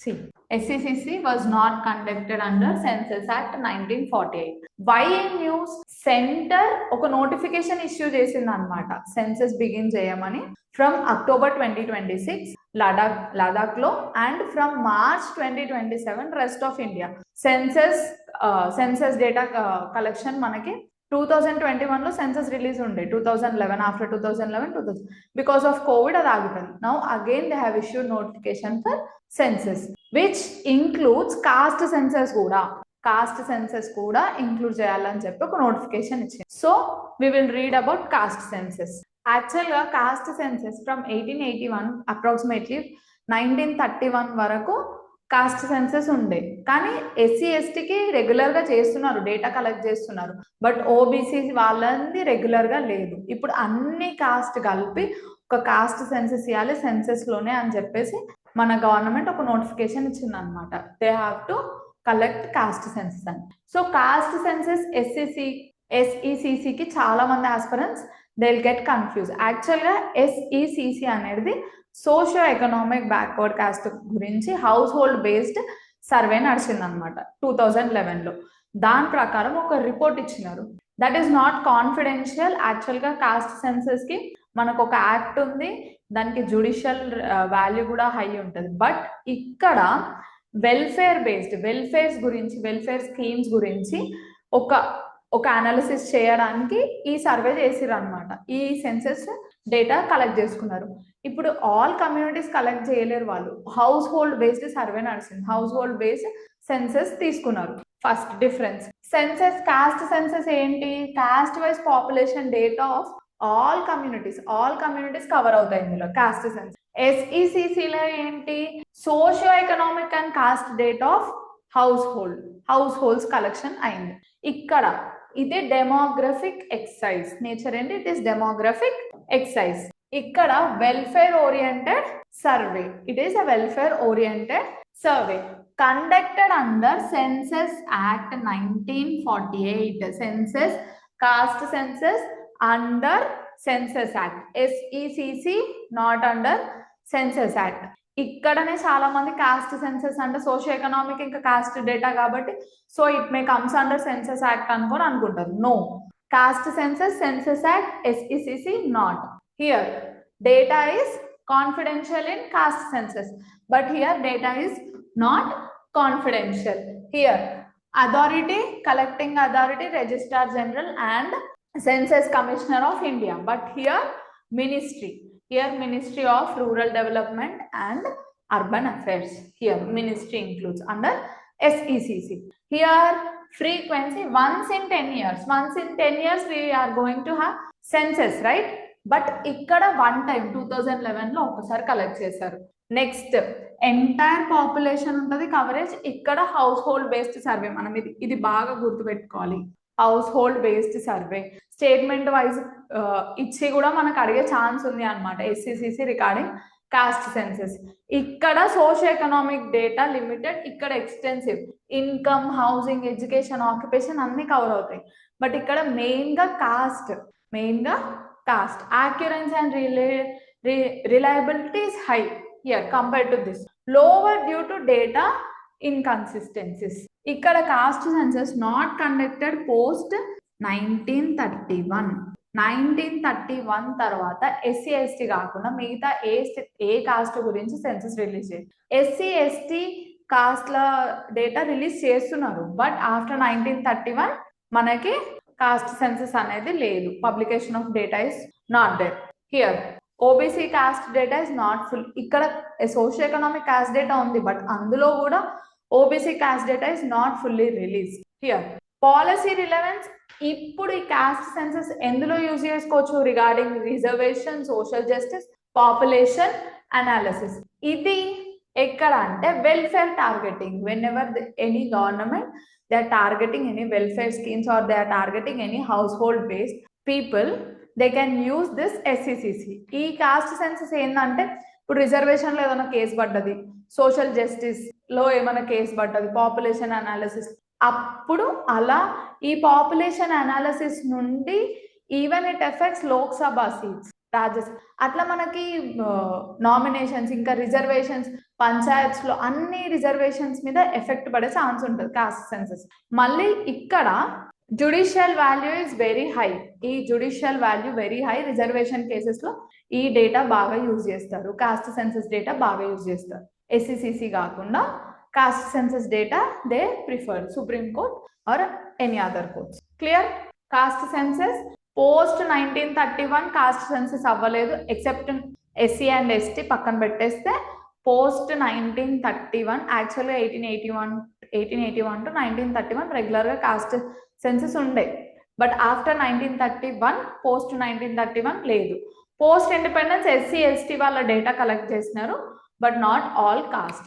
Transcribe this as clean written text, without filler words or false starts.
See, SECC was not conducted under Census Act 1948. Why in news? Centre ఒక notification issue చేసింది అనమాట, census begin చేయమని from October 2026 Ladakh లో and from March 2027 rest of India. Census data collection మనకి 2021 లో census release ఉండే, 2011 after 2011 because of covid అది ఆగిపోయింది. Now again they have issued notification for census which includes caste census కూడా. Caste census కూడా include చేయాలని చెప్పి ఒక నోటిఫికేషన్ ఇచ్చింది. So we will read about caste census. Actual గా కాస్ట్ సెన్సస్ ఫ్రమ్ 1881 అప్రాక్సిమేట్లీ 1931 వరకు కాస్ట్ సెన్సస్ ఉండే, కానీ ఎస్సీ ఎస్టీకి రెగ్యులర్ గా చేస్తున్నారు, డేటా కలెక్ట్ చేస్తున్నారు, బట్ ఓబీసీ వాళ్ళది రెగ్యులర్ గా లేదు. ఇప్పుడు అన్ని కాస్ట్ కలిపి ఒక కాస్ట్ సెన్సస్ ఇవ్వాలి సెన్సస్ లోనే అని చెప్పేసి మన గవర్నమెంట్ ఒక నోటిఫికేషన్ ఇచ్చింది అనమాట. They have to collect cost census అని. సో కాస్ట్ సెన్సస్ ఎస్ఈసిసికి చాలా మంది aspirants they will get confuse. యాక్చువల్గా ఎస్ఈసిసి అనేది సోషియో ఎకనామిక్ బ్యాక్వర్డ్ కాస్ట్ గురించి హౌస్ హోల్డ్ బేస్డ్ సర్వే నడిచింది అనమాట 2011 లో. దాని ప్రకారం ఒక రిపోర్ట్ ఇచ్చినారు. That is not confidential. యాక్చువల్గా కాస్ట్ సెన్సస్ కి మనకు ఒక యాక్ట్ ఉంది, దానికి జ్యుడిషియల్ వాల్యూ కూడా హై ఉంటుంది. బట్ ఇక్కడ వెల్ఫేర్ బేస్డ్ వెల్ఫేర్ స్కీమ్స్ గురించి ఒక అనాలిసిస్ చేయడానికి ఈ సర్వే చేసిర్రు అనమాట. ఈ సెన్సస్ డేటా కలెక్ట్ చేసుకున్నారు. ఇప్పుడు ఆల్ కమ్యూనిటీస్ కలెక్ట్ చేయలేరు వాళ్ళు, హౌస్ హోల్డ్ బేస్డ్ సర్వే నడిచింది, హౌస్ హోల్డ్ బేస్డ్ సెన్సస్ తీసుకున్నారు. First difference, census caste census ఏంటి? Caste wise population data of all communities cover అవుతాయి ఇందులో కాస్ట్ సెన్సస్. ఎస్ఈసిసిలో ఏంటి? Socio economic and caste data of households collection అయింది. ఇక్కడ ఇది డెమోగ్రఫిక్ ఎక్సైజ్. నేచర్ ఏంటి? It is demographic exercise. ఇక్కడ welfare oriented survey. It is a welfare oriented survey conducted under census act 1948. Census caste census under census act, S E C C not under census act. ఇక్కడనే చాలా మంది caste census అంటే socio economic ఇంకా caste data కాబట్టి so it may comes under census act అనుకుంటారు. No, caste census act, S E C C not. Here data is confidential in caste census, but here data is not confidential. Here collecting authority Registrar General and Census Commissioner of India, but here Ministry of Rural Development and Urban Affairs. Here ministry includes under SECC. Here frequency once in 10 years we are going to have census, right? But ఇక్కడ one time 2011 లో ఒకసారి collect చేశారు. Next entire population ఉంటుంది coverage. ఇక్కడ house hold based survey. మనం ఇది బాగా గుర్తుపెట్టుకోవాలి. House hold based survey statement wise ఇచ్చి కూడా మనకు అడిగే ఛాన్స్ ఉంది అనమాట ఎస్సీసీసీ రిగార్డింగ్ కాస్ట్ సెన్సస్. ఇక్కడ సోషియో ఎకనామిక్ డేటా లిమిటెడ్, ఇక్కడ extensive. Income, housing, education, occupation అన్ని కవర్ అవుతాయి. బట్ ఇక్కడ మెయిన్ గా cost. Accuracy and reliability is high here compared to this. Lower due to data inconsistencies. Ikkada caste census not conducted post 1931 తర్వాత SC ST కాకుండా మిగతా ఏ caste గురించి census release చేయాలి. ఎస్సీ ఎస్టీ కాస్ట్ల డేటా రిలీజ్ చేస్తున్నారు, but after 1931 మనకి caste census అనేది లేదు. Publication of data is not there. Here OBC caste data is not full. ఇక్కడ సోషియో ఎకనామిక్ కాస్ట్ డేటా ఉంది, బట్ అందులో కూడా OBC caste data is not fully release. Here policy relevance. ఇప్పుడు ఈ caste census ఎందులో use చేసుకోవచ్చు? Regarding reservation, social justice, population analysis. ఇది ఎక్కడ అంటే welfare targeting. When ever any government they are targeting any welfare schemes or they are targeting any household based people, they can use this SECC. ఈ caste census ఏంటంటే ఇప్పుడు reservation లో ఏదైనా case పడ్డది, social justice లో ఏమైనా case పడ్డది, population analysis, అప్పుడు అలా ఈ పాపులేషన్ అనాలిసిస్ నుండి even it effects Lok Sabha seats. Rajya Sabha అట్లా మనకి నామినేషన్స్ ఇంకా రిజర్వేషన్స్ పంచాయత్స్ లో అన్ని రిజర్వేషన్స్ మీద ఎఫెక్ట్ పడే ఛాన్స్ ఉంటుంది కాస్ట్ సెన్సస్. మళ్ళీ ఇక్కడ judicial value is very high. ఈ judicial value very high. Reservation cases లో ఈ డేటా బాగా యూజ్ చేస్తారు, కాస్ట్ సెన్సస్ డేటా బాగా యూజ్ చేస్తారు. SCCC కాకుండా caste census data they prefer supreme court or any other courts. Clear? Caste census post 1931 caste census అవ్వలేదు except SC and ST పక్కన పెట్టేస్తే. పోస్ట్ 1931 యాక్చువల్గా 1881 టు 1931 రెగ్యులర్గా కాస్ట్ సెన్సస్ ఉండే, బట్ ఆఫ్టర్ 1931 పోస్ట్ 1931 లేదు. పోస్ట్ ఇండిపెండెన్స్ SC ST వాళ్ళ data collect చేసినారు, but not all cost.